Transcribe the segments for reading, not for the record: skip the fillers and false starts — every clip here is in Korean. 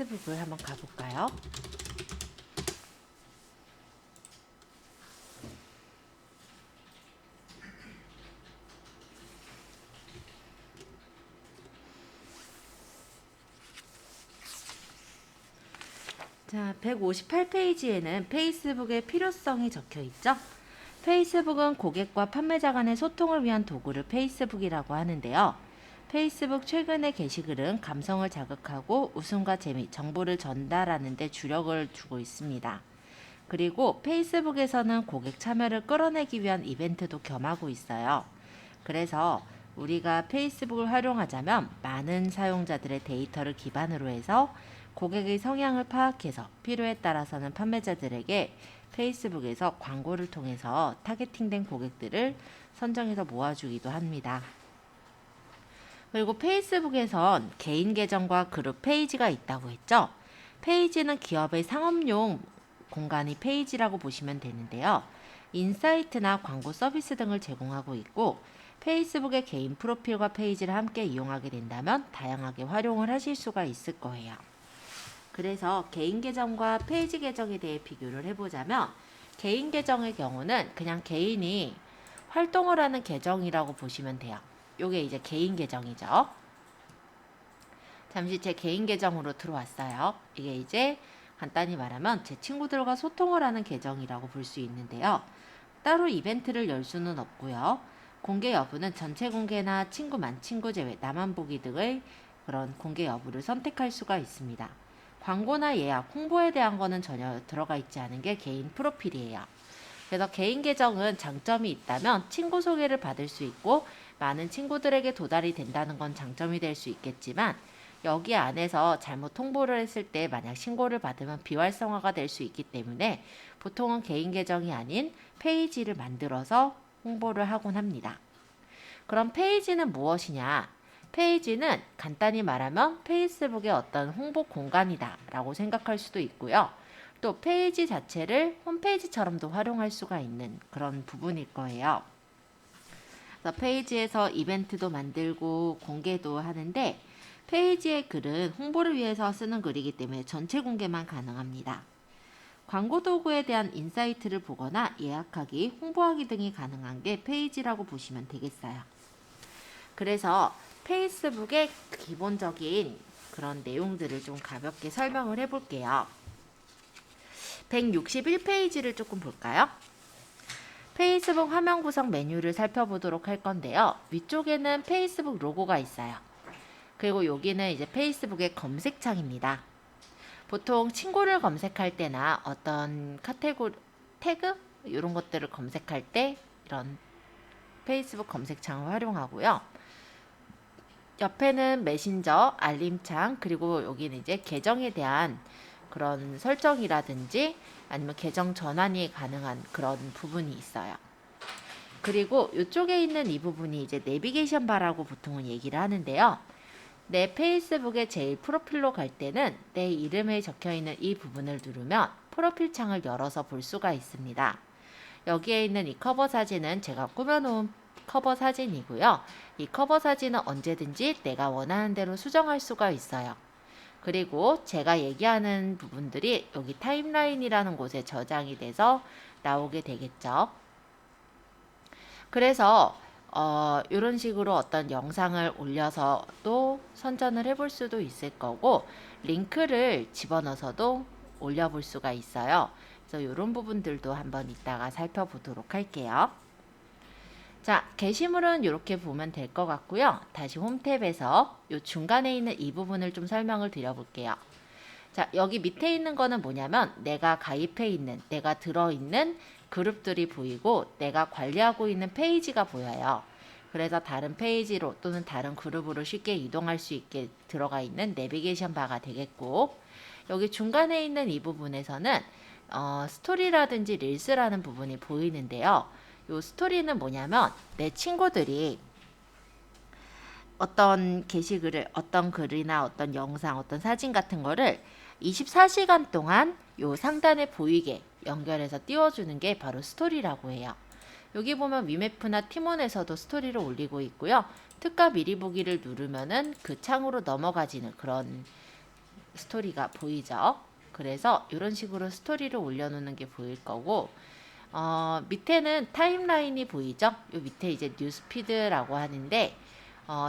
페이스북을 한번 가볼까요? 자, 158페이지에는 페이스북의 필요성이 적혀 있죠? 페이스북은 고객과 판매자 간의 소통을 위한 도구를 페이스북이라고 하는데요. 페이스북 최근의 게시글은 감성을 자극하고 웃음과 재미, 정보를 전달하는 데 주력을 두고 있습니다. 그리고 페이스북에서는 고객 참여를 끌어내기 위한 이벤트도 겸하고 있어요. 그래서 우리가 페이스북을 활용하자면 많은 사용자들의 데이터를 기반으로 해서 고객의 성향을 파악해서 필요에 따라서는 판매자들에게 페이스북에서 광고를 통해서 타겟팅된 고객들을 선정해서 모아주기도 합니다. 그리고 페이스북에선 개인 계정과 그룹 페이지가 있다고 했죠. 페이지는 기업의 상업용 공간이 페이지라고 보시면 되는데요. 인사이트나 광고 서비스 등을 제공하고 있고 페이스북의 개인 프로필과 페이지를 함께 이용하게 된다면 다양하게 활용을 하실 수가 있을 거예요. 그래서 개인 계정과 페이지 계정에 대해 비교를 해보자면 개인 계정의 경우는 그냥 개인이 활동을 하는 계정이라고 보시면 돼요. 요게 이제 개인 계정이죠. 잠시 제 개인 계정으로 들어왔어요. 이게 이제 간단히 말하면 제 친구들과 소통을 하는 계정이라고 볼 수 있는데요. 따로 이벤트를 열 수는 없고요. 공개 여부는 전체 공개나 친구 만 친구 제외, 나만 보기 등의 그런 공개 여부를 선택할 수가 있습니다. 광고나 예약, 홍보에 대한 거는 전혀 들어가 있지 않은 게 개인 프로필이에요. 그래서 개인 계정은 장점이 있다면 친구 소개를 받을 수 있고 많은 친구들에게 도달이 된다는 건 장점이 될 수 있겠지만 여기 안에서 잘못 홍보를 했을 때 만약 신고를 받으면 비활성화가 될 수 있기 때문에 보통은 개인 계정이 아닌 페이지를 만들어서 홍보를 하곤 합니다. 그럼 페이지는 무엇이냐? 페이지는 간단히 말하면 페이스북의 어떤 홍보 공간이다 라고 생각할 수도 있고요. 또 페이지 자체를 홈페이지처럼도 활용할 수가 있는 그런 부분일 거예요. 그래서 페이지에서 이벤트도 만들고 공개도 하는데 페이지의 글은 홍보를 위해서 쓰는 글이기 때문에 전체 공개만 가능합니다. 광고 도구에 대한 인사이트를 보거나 예약하기, 홍보하기 등이 가능한 게 페이지라고 보시면 되겠어요. 그래서 페이스북의 기본적인 그런 내용들을 좀 가볍게 설명을 해볼게요. 161페이지를 조금 볼까요? 페이스북 화면 구성 메뉴를 살펴보도록 할 건데요. 위쪽에는 페이스북 로고가 있어요. 그리고 여기는 이제 페이스북의 검색창입니다. 보통 친구를 검색할 때나 어떤 카테고리, 태그? 이런 것들을 검색할 때 이런 페이스북 검색창을 활용하고요. 옆에는 메신저, 알림창, 그리고 여기는 이제 계정에 대한 그런 설정이라든지 아니면 계정 전환이 가능한 그런 부분이 있어요. 그리고 이쪽에 있는 이 부분이 이제 내비게이션 바라고 보통은 얘기를 하는데요. 내 페이스북의 제일 프로필로 갈 때는 내 이름에 적혀 있는 이 부분을 누르면 프로필 창을 열어서 볼 수가 있습니다. 여기에 있는 이 커버 사진은 제가 꾸며놓은 커버 사진이고요. 이 커버 사진은 언제든지 내가 원하는 대로 수정할 수가 있어요. 그리고 제가 얘기하는 부분들이 여기 타임라인이라는 곳에 저장이 돼서 나오게 되겠죠. 그래서 이런 식으로 어떤 영상을 올려서도 선전을 해볼 수도 있을 거고 링크를 집어넣어서도 올려볼 수가 있어요. 그래서 이런 부분들도 한번 이따가 살펴보도록 할게요. 자, 게시물은 이렇게 보면 될 것 같고요. 다시 홈탭에서 이 중간에 있는 이 부분을 좀 설명을 드려볼게요. 자, 여기 밑에 있는 거는 뭐냐면 내가 가입해 있는, 내가 들어있는 그룹들이 보이고 내가 관리하고 있는 페이지가 보여요. 그래서 다른 페이지로 또는 다른 그룹으로 쉽게 이동할 수 있게 들어가 있는 내비게이션 바가 되겠고 여기 중간에 있는 이 부분에서는 스토리라든지 릴스라는 부분이 보이는데요. 이 스토리는 뭐냐면 내 친구들이 어떤 게시글을 어떤 글이나 어떤 영상 어떤 사진 같은 거를 24시간 동안 요 상단에 보이게 연결해서 띄워주는 게 바로 스토리라고 해요. 여기 보면 위메프나 티몬에서도 스토리를 올리고 있고요. 특가 미리 보기를 누르면은 그 창으로 넘어가지는 그런 스토리가 보이죠. 그래서 이런 식으로 스토리를 올려놓는 게 보일 거고, 밑에는 타임라인이 보이죠? 요 밑에 이제 뉴스피드라고 하는데,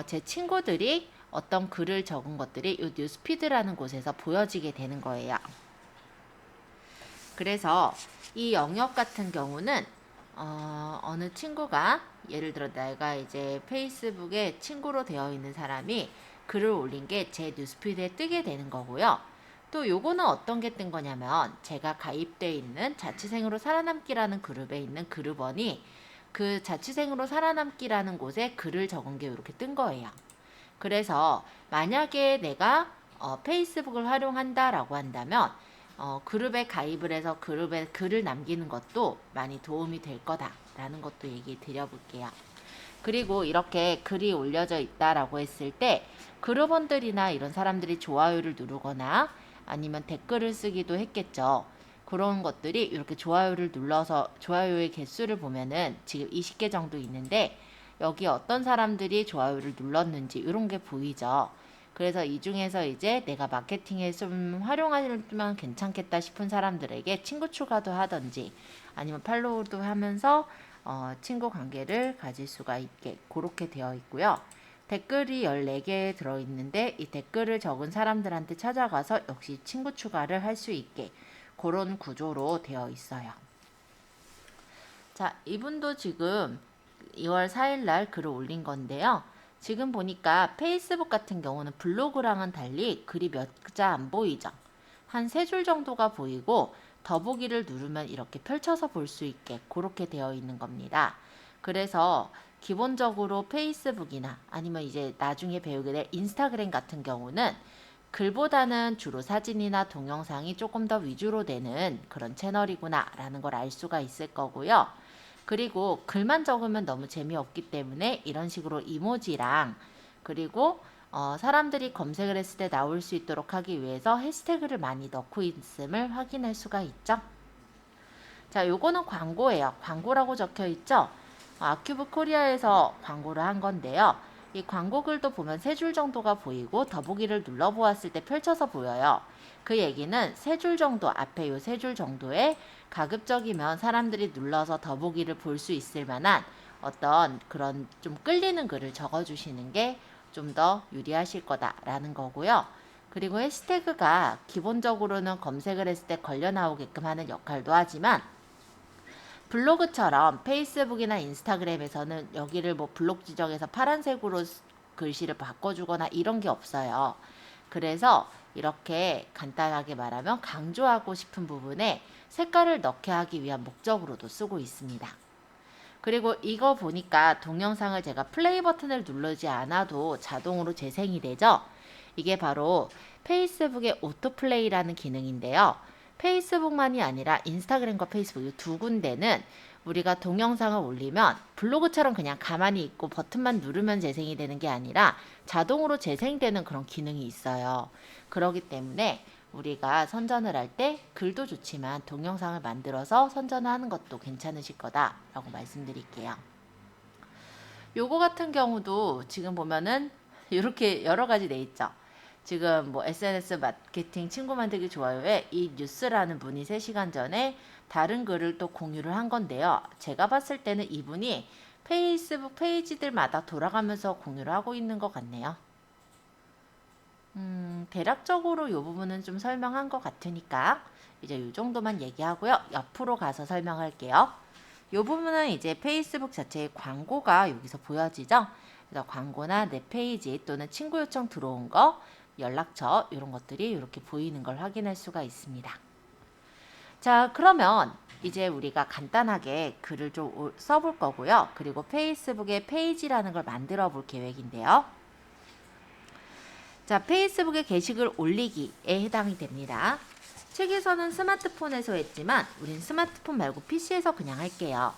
제 친구들이 어떤 글을 적은 것들이 요 뉴스피드라는 곳에서 보여지게 되는 거예요. 그래서 이 영역 같은 경우는 어느 친구가, 예를 들어 내가 이제 페이스북에 친구로 되어 있는 사람이 글을 올린 게 제 뉴스피드에 뜨게 되는 거고요. 또 요거는 어떤 게 뜬 거냐면, 제가 가입되어 있는 자취생으로 살아남기라는 그룹에 있는 그룹원이 그 자취생으로 살아남기라는 곳에 글을 적은 게 이렇게 뜬 거예요. 그래서 만약에 내가 페이스북을 활용한다라고 한다면, 그룹에 가입을 해서 그룹에 글을 남기는 것도 많이 도움이 될 거다라는 것도 얘기 드려볼게요. 그리고 이렇게 글이 올려져 있다라고 했을 때 그룹원들이나 이런 사람들이 좋아요를 누르거나 아니면 댓글을 쓰기도 했겠죠. 그런 것들이 이렇게 좋아요를 눌러서, 좋아요의 개수를 보면은 지금 20개 정도 있는데, 여기 어떤 사람들이 좋아요를 눌렀는지 이런 게 보이죠. 그래서 이 중에서 이제 내가 마케팅에 좀 활용하면 괜찮겠다 싶은 사람들에게 친구 추가도 하든지 아니면 팔로우도 하면서 친구 관계를 가질 수가 있게 그렇게 되어 있고요. 댓글이 14개 들어있는데 이 댓글을 적은 사람들한테 찾아가서 역시 친구 추가를 할 수 있게 그런 구조로 되어 있어요. 자, 이분도 지금 2월 4일 날 글을 올린 건데요. 지금 보니까 페이스북 같은 경우는 블로그랑은 달리 글이 몇 자 안 보이죠. 한 3줄 정도가 보이고 더보기를 누르면 이렇게 펼쳐서 볼 수 있게 그렇게 되어 있는 겁니다. 그래서 기본적으로 페이스북이나 아니면 이제 나중에 배우게 될 인스타그램 같은 경우는 글보다는 주로 사진이나 동영상이 조금 더 위주로 되는 그런 채널이구나 라는 걸 알 수가 있을 거고요. 그리고 글만 적으면 너무 재미없기 때문에 이런 식으로 이모지랑, 그리고 사람들이 검색을 했을 때 나올 수 있도록 하기 위해서 해시태그를 많이 넣고 있음을 확인할 수가 있죠. 자, 요거는 광고예요. 광고라고 적혀 있죠. 아큐브 코리아에서 광고를 한 건데요. 이 광고 글도 보면 3줄 정도가 보이고 더보기를 눌러보았을 때 펼쳐서 보여요. 그 얘기는 3줄 정도, 앞에 요 3줄 정도에 가급적이면 사람들이 눌러서 더보기를 볼 수 있을 만한 어떤 그런 좀 끌리는 글을 적어주시는 게 좀 더 유리하실 거다라는 거고요. 그리고 해시태그가 기본적으로는 검색을 했을 때 걸려 나오게끔 하는 역할도 하지만, 블로그처럼 페이스북이나 인스타그램에서는 여기를 뭐 블록 지정해서 파란색으로 글씨를 바꿔주거나 이런 게 없어요. 그래서 이렇게 간단하게 말하면 강조하고 싶은 부분에 색깔을 넣게 하기 위한 목적으로도 쓰고 있습니다. 그리고 이거 보니까 동영상을 제가 플레이 버튼을 누르지 않아도 자동으로 재생이 되죠. 이게 바로 페이스북의 오토플레이라는 기능인데요. 페이스북만이 아니라 인스타그램과 페이스북 이 두 군데는 우리가 동영상을 올리면 블로그처럼 그냥 가만히 있고 버튼만 누르면 재생이 되는 게 아니라 자동으로 재생되는 그런 기능이 있어요. 그렇기 때문에 우리가 선전을 할 때 글도 좋지만 동영상을 만들어서 선전을 하는 것도 괜찮으실 거다라고 말씀드릴게요. 요거 같은 경우도 지금 보면은 이렇게 여러 가지 돼 있죠. 지금 뭐 SNS 마케팅 친구 만들기 좋아요에 이 뉴스라는 분이 3시간 전에 다른 글을 또 공유를 한 건데요. 제가 봤을 때는 이분이 페이스북 페이지들마다 돌아가면서 공유를 하고 있는 것 같네요. 대략적으로 이 부분은 좀 설명한 것 같으니까 이제 이 정도만 얘기하고요. 옆으로 가서 설명할게요. 이 부분은 이제 페이스북 자체의 광고가 여기서 보여지죠. 그래서 광고나 내 페이지 또는 친구 요청 들어온 거, 연락처 이런 것들이 이렇게 보이는 걸 확인할 수가 있습니다. 자, 그러면 이제 우리가 간단하게 글을 좀 써볼 거고요. 그리고 페이스북에 페이지라는 걸 만들어 볼 계획인데요. 자, 페이스북에 게시글 올리기에 해당이 됩니다. 책에서는 스마트폰에서 했지만 우린 스마트폰 말고 PC에서 그냥 할게요.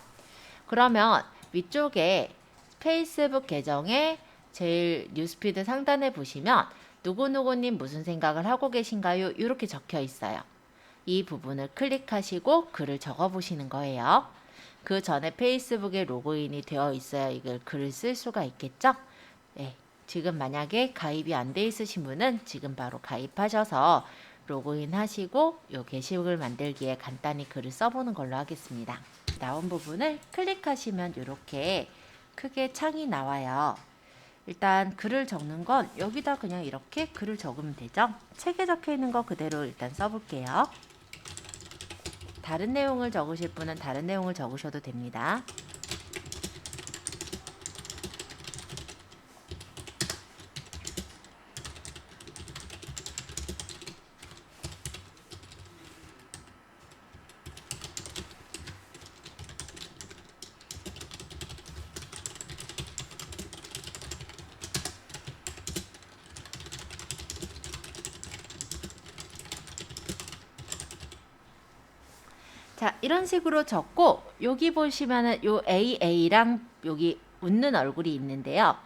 그러면 위쪽에 페이스북 계정에 제일 뉴스피드 상단에 보시면 누구누구님 무슨 생각을 하고 계신가요? 이렇게 적혀 있어요. 이 부분을 클릭하시고 글을 적어 보시는 거예요. 그 전에 페이스북에 로그인이 되어 있어야 이걸 글을 쓸 수가 있겠죠? 네. 지금 만약에 가입이 안 돼 있으신 분은 지금 바로 가입하셔서 로그인 하시고 요 게시글 만들기에 간단히 글을 써보는 걸로 하겠습니다. 나온 부분을 클릭하시면 이렇게 크게 창이 나와요. 일단 글을 적는 건 여기다 그냥 이렇게 글을 적으면 되죠. 책에 적혀 있는 거 그대로 일단 써볼게요. 다른 내용을 적으실 분은 다른 내용을 적으셔도 됩니다. 자, 이런 식으로 적고 여기 보시면은 요 AA랑 여기 웃는 얼굴이 있는데요.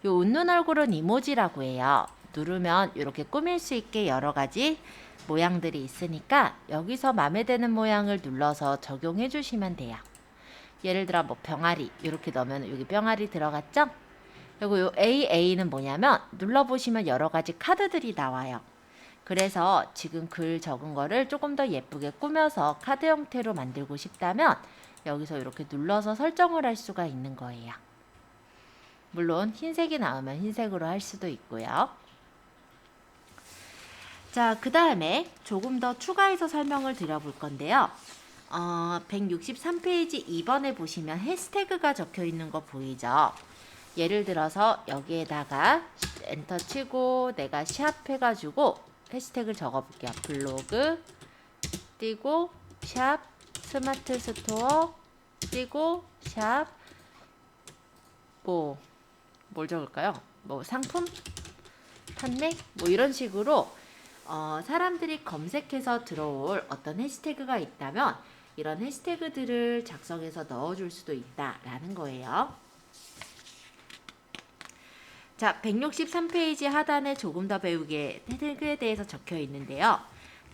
요 웃는 얼굴은 이모지라고 해요. 누르면 이렇게 꾸밀 수 있게 여러 가지 모양들이 있으니까 여기서 마음에 드는 모양을 눌러서 적용해 주시면 돼요. 예를 들어 뭐 병아리 이렇게 넣으면 여기 병아리 들어갔죠? 그리고 요 AA는 뭐냐면 눌러보시면 여러 가지 카드들이 나와요. 그래서 지금 글 적은 거를 조금 더 예쁘게 꾸며서 카드 형태로 만들고 싶다면 여기서 이렇게 눌러서 설정을 할 수가 있는 거예요. 물론 흰색이 나오면 흰색으로 할 수도 있고요. 자, 그 다음에 조금 더 추가해서 설명을 드려볼 건데요. 163페이지 2번에 보시면 해시태그가 적혀 있는 거 보이죠? 예를 들어서 여기에다가 엔터 치고 내가 샵 해가지고 해시태그를 적어볼게요. 블로그 띄고 샵 스마트 스토어 띄고 샵 뭘 적을까요? 뭐 상품? 판매? 뭐 이런 식으로 사람들이 검색해서 들어올 어떤 해시태그가 있다면 이런 해시태그들을 작성해서 넣어줄 수도 있다라는 거예요. 자, 163페이지 하단에 조금 더 배우기에 태그에 대해서 적혀 있는데요.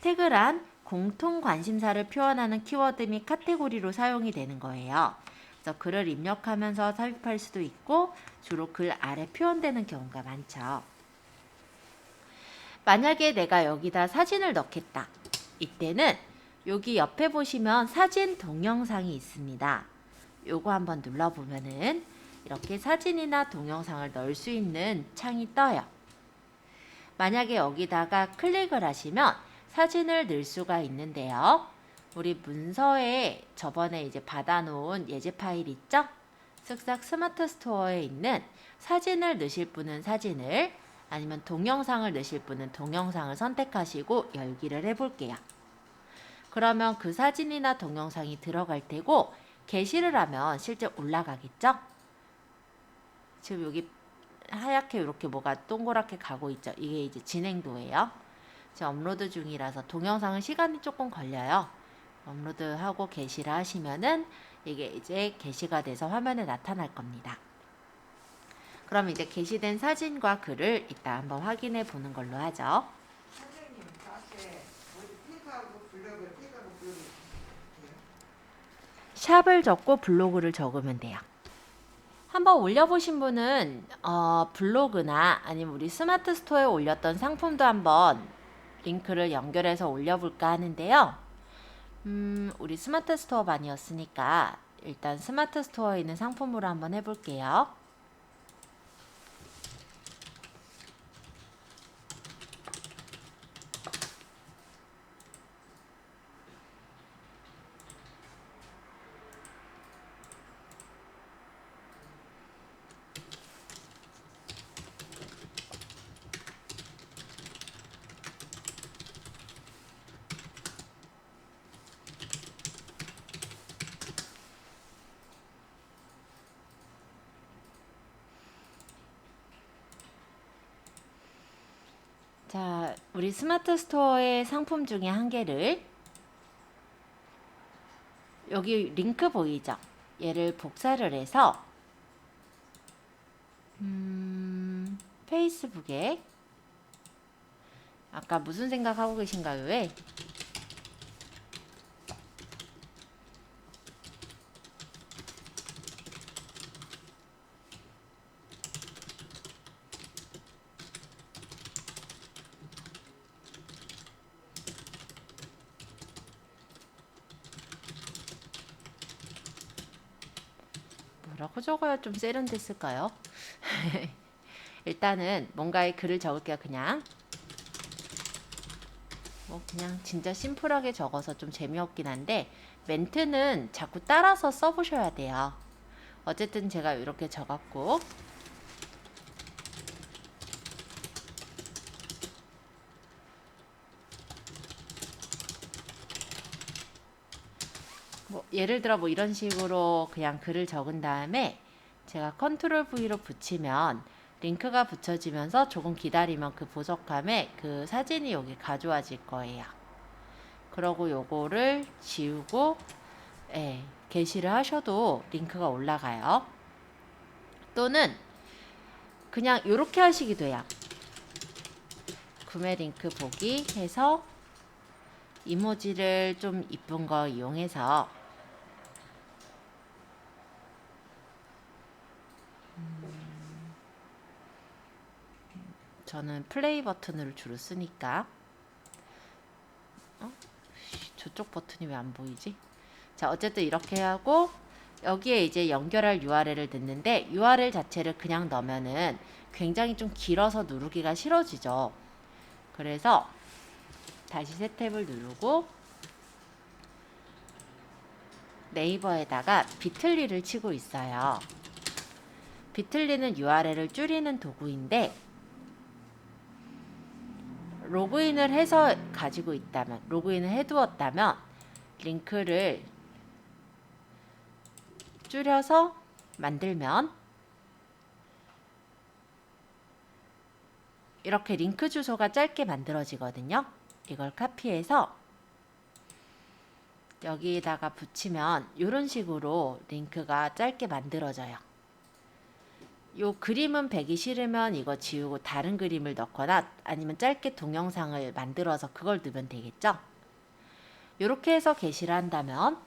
태그란 공통 관심사를 표현하는 키워드 및 카테고리로 사용이 되는 거예요. 그래서 글을 입력하면서 삽입할 수도 있고 주로 글 아래 표현되는 경우가 많죠. 만약에 내가 여기다 사진을 넣겠다. 이때는 여기 옆에 보시면 사진 동영상이 있습니다. 요거 한번 눌러보면은 이렇게 사진이나 동영상을 넣을 수 있는 창이 떠요. 만약에 여기다가 클릭을 하시면 사진을 넣을 수가 있는데요. 우리 문서에 저번에 이제 받아놓은 예제 파일 있죠? 쓱싹 스마트 스토어에 있는 사진을 넣으실 분은 사진을, 아니면 동영상을 넣으실 분은 동영상을 선택하시고 열기를 해볼게요. 그러면 그 사진이나 동영상이 들어갈 테고 게시를 하면 실제 올라가겠죠? 지금 여기 하얗게 이렇게 뭐가 동그랗게 가고 있죠? 이게 이제 진행도예요. 지금 업로드 중이라서 동영상은 시간이 조금 걸려요. 업로드하고 게시를 하시면은 이게 이제 게시가 돼서 화면에 나타날 겁니다. 그럼 이제 게시된 사진과 글을 이따 한번 확인해 보는 걸로 하죠. 선생님, 앞에 태그하고 블로그, 태그하고 블로그 있어요? 샵을 적고 블로그를 적으면 돼요. 한번 올려보신 분은 블로그나 아니면 우리 스마트 스토어에 올렸던 상품도 한번 링크를 연결해서 올려볼까 하는데요. 우리 스마트 스토어 반이었으니까 일단 스마트 스토어에 있는 상품으로 한번 해볼게요. 자, 우리 스마트 스토어의 상품 중에 한 개를 여기 링크 보이죠? 얘를 복사를 해서 페이스북에 아까 무슨 생각하고 계신가요? 왜? 뭐라고 적어야 좀 세련됐을까요? 일단은 뭔가에 글을 적을게요. 그냥 그냥 진짜 심플하게 적어서 좀 재미없긴 한데 멘트는 자꾸 따라서 써보셔야 돼요. 어쨌든 제가 이렇게 적었고 예를 들어 이런 식으로 그냥 글을 적은 다음에 제가 컨트롤 V로 붙이면 링크가 붙여지면서 조금 기다리면 그 보석함에 그 사진이 여기 가져와질 거예요. 그러고 요거를 지우고 게시를 하셔도 링크가 올라가요. 또는 그냥 이렇게 하시기도 해요. 구매 링크 보기 해서 이모지를 좀 이쁜 거 이용해서 저는 플레이 버튼을 주로 쓰니까 저쪽 버튼이 왜 안 보이지? 자, 어쨌든 이렇게 하고 여기에 이제 연결할 URL을 넣는데 URL 자체를 그냥 넣으면은 굉장히 좀 길어서 누르기가 싫어지죠. 그래서 다시 새 탭을 누르고 네이버에다가 비틀리를 치고 있어요. 비틀리는 URL을 줄이는 도구인데 로그인을 해서 가지고 있다면, 로그인을 해두었다면 링크를 줄여서 만들면 이렇게 링크 주소가 짧게 만들어지거든요. 이걸 카피해서 여기에다가 붙이면 이런 식으로 링크가 짧게 만들어져요. 요 그림은 배기 싫으면 이거 지우고 다른 그림을 넣거나 아니면 짧게 동영상을 만들어서 그걸 넣으면 되겠죠. 이렇게 해서 게시를 한다면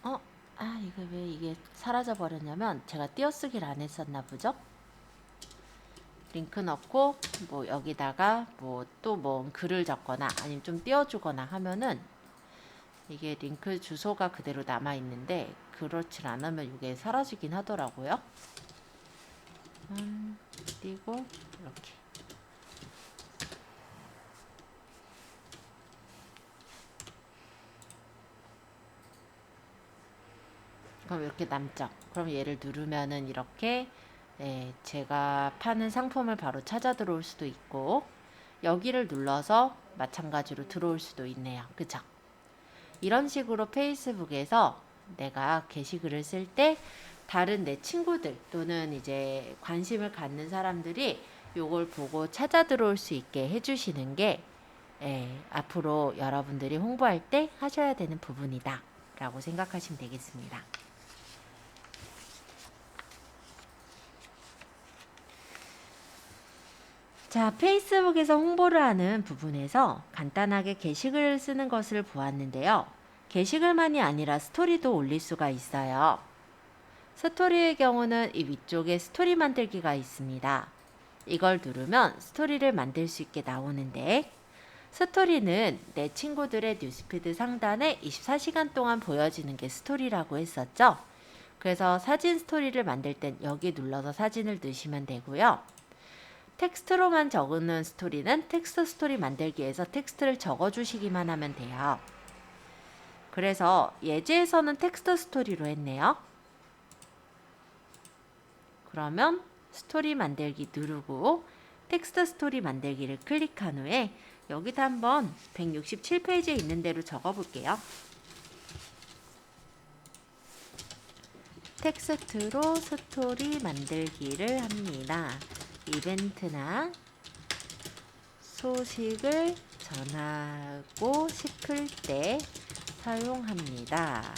이거 왜 이게 사라져 버렸냐면 제가 띄어쓰기를 안 했었나 보죠. 링크 넣고 여기다가 또 글을 적거나 아니면 좀 띄워주거나 하면은 이게 링크 주소가 그대로 남아 있는데 그렇지 않으면 이게 사라지긴 하더라고요. 띄고 이렇게 그럼 이렇게 남죠. 그럼 얘를 누르면은 이렇게 제가 파는 상품을 바로 찾아 들어올 수도 있고 여기를 눌러서 마찬가지로 들어올 수도 있네요. 그쵸? 이런 식으로 페이스북에서 내가 게시글을 쓸 때 다른 내 친구들 또는 이제 관심을 갖는 사람들이 요걸 보고 찾아 들어올 수 있게 해주시는 게 앞으로 여러분들이 홍보할 때 하셔야 되는 부분이다 라고 생각하시면 되겠습니다. 자, 페이스북에서 홍보를 하는 부분에서 간단하게 게시글을 쓰는 것을 보았는데요. 게시글만이 아니라 스토리도 올릴 수가 있어요. 스토리의 경우는 이 위쪽에 스토리 만들기가 있습니다. 이걸 누르면 스토리를 만들 수 있게 나오는데 스토리는 내 친구들의 뉴스피드 상단에 24시간 동안 보여지는 게 스토리라고 했었죠. 그래서 사진 스토리를 만들 땐 여기 눌러서 사진을 넣으시면 되고요. 텍스트로만 적는 스토리는 텍스트 스토리 만들기에서 텍스트를 적어주시기만 하면 돼요. 그래서 예제에서는 텍스트 스토리로 했네요. 그러면 스토리 만들기 누르고 텍스트 스토리 만들기를 클릭한 후에 여기다 한번 167페이지에 있는 대로 적어볼게요. 텍스트로 스토리 만들기를 합니다. 이벤트나 소식을 전하고 싶을 때 사용합니다.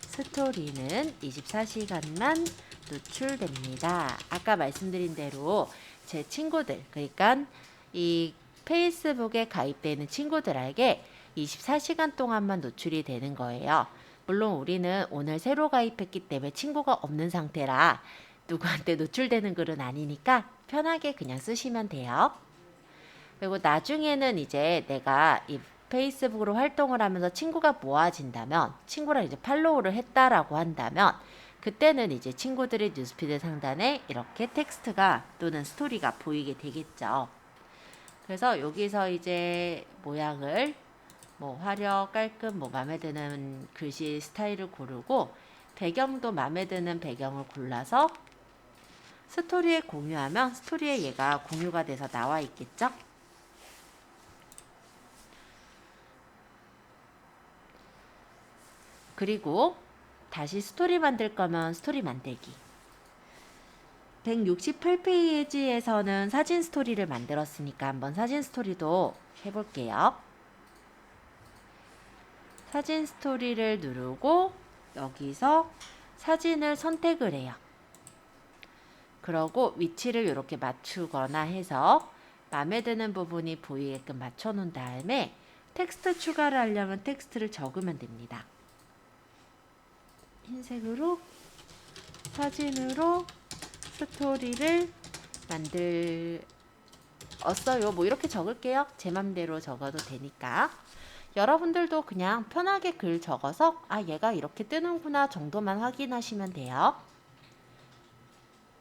스토리는 24시간만 노출됩니다. 아까 말씀드린 대로 제 친구들, 그러니까 이 페이스북에 가입되어 있는 친구들에게 24시간 동안만 노출이 되는 거예요. 물론 우리는 오늘 새로 가입했기 때문에 친구가 없는 상태라 누구한테 노출되는 글은 아니니까 편하게 그냥 쓰시면 돼요. 그리고 나중에는 이제 내가 이 페이스북으로 활동을 하면서 친구가 모아진다면, 친구랑 이제 팔로우를 했다라고 한다면, 그때는 이제 친구들의 뉴스피드 상단에 이렇게 텍스트가 또는 스토리가 보이게 되겠죠. 그래서 여기서 이제 모양을 뭐 화려, 깔끔, 뭐 마음에 드는 글씨 스타일을 고르고 배경도 마음에 드는 배경을 골라서 스토리에 공유하면 스토리에 얘가 공유가 돼서 나와 있겠죠? 그리고 다시 스토리 만들 거면 스토리 만들기. 168페이지에서는 사진 스토리를 만들었으니까 한번 사진 스토리도 해볼게요. 사진 스토리를 누르고 여기서 사진을 선택을 해요. 그러고 위치를 이렇게 맞추거나 해서 마음에 드는 부분이 보이게끔 맞춰 놓은 다음에 텍스트 추가를 하려면 텍스트를 적으면 됩니다. 흰색으로 사진으로 스토리를 만들었어요. 뭐 이렇게 적을게요. 제 맘대로 적어도 되니까. 여러분들도 그냥 편하게 글 적어서 아 얘가 이렇게 뜨는구나 정도만 확인하시면 돼요.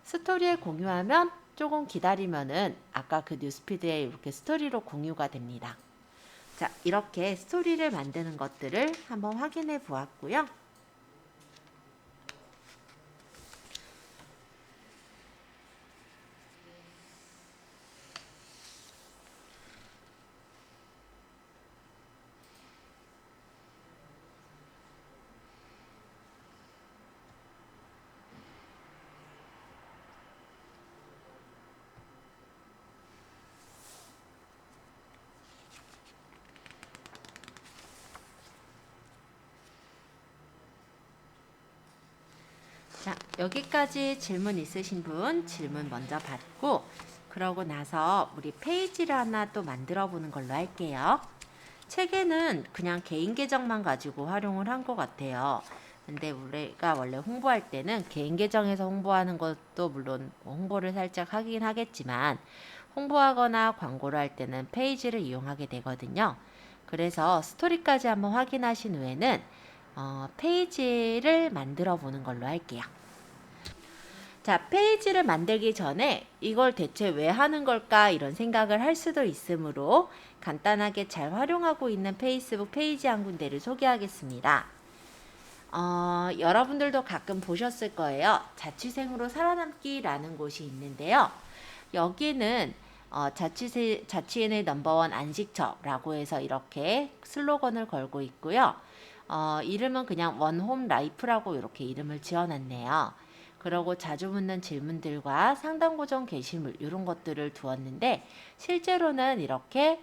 스토리에 공유하면 조금 기다리면은 아까 그 뉴스피드에 이렇게 스토리로 공유가 됩니다. 자, 이렇게 스토리를 만드는 것들을 한번 확인해 보았고요. 자, 여기까지 질문 있으신 분 질문 먼저 받고 그러고 나서 우리 페이지를 하나 또 만들어 보는 걸로 할게요. 책에는 그냥 개인 계정만 가지고 활용을 한 것 같아요. 근데 우리가 원래 홍보할 때는 개인 계정에서 홍보하는 것도 물론 홍보를 살짝 하긴 하겠지만 홍보하거나 광고를 할 때는 페이지를 이용하게 되거든요. 그래서 스토리까지 한번 확인하신 후에는 페이지를 만들어 보는 걸로 할게요. 자, 페이지를 만들기 전에 이걸 대체 왜 하는 걸까 이런 생각을 할 수도 있으므로 간단하게 잘 활용하고 있는 페이스북 페이지 한 군데를 소개하겠습니다. 여러분들도 가끔 보셨을 거예요. 자취생으로 살아남기라는 곳이 있는데요. 여기는 자취인의 넘버원 안식처라고 해서 이렇게 슬로건을 걸고 있고요. 이름은 그냥 원홈 라이프라고 이렇게 이름을 지어놨네요. 그러고 자주 묻는 질문들과 상담 고정 게시물 이런 것들을 두었는데 실제로는 이렇게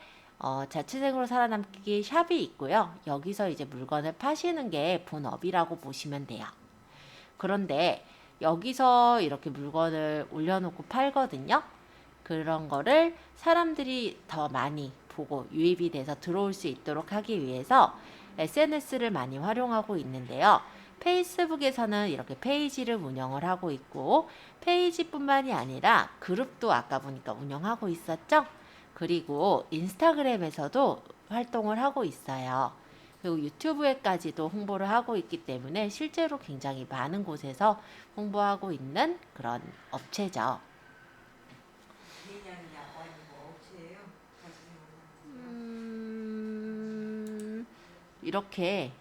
자취생으로 살아남기 샵이 있고요. 여기서 이제 물건을 파시는 게 본업이라고 보시면 돼요. 그런데 여기서 이렇게 물건을 올려놓고 팔거든요. 그런 거를 사람들이 더 많이 보고 유입이 돼서 들어올 수 있도록 하기 위해서 SNS를 많이 활용하고 있는데요. 페이스북에서는 이렇게 페이지를 운영을 하고 있고 페이지뿐만이 아니라 그룹도 아까 보니까 운영하고 있었죠. 그리고 인스타그램에서도 활동을 하고 있어요. 그리고 유튜브에까지도 홍보를 하고 있기 때문에 실제로 굉장히 많은 곳에서 홍보하고 있는 그런 업체죠. 개인이 아니냐 아니고 업체예요. 이렇게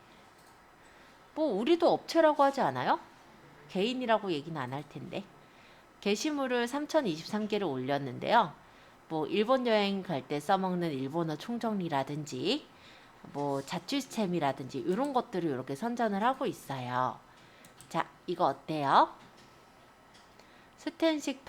뭐 우리도 업체라고 하지 않아요? 개인이라고 얘기는 안 할 텐데. 게시물을 3023개를 올렸는데요. 뭐 일본 여행 갈 때 써먹는 일본어 총정리라든지 뭐 자취템이라든지 이런 것들을 이렇게 선전을 하고 있어요. 자, 이거 어때요? 스텐식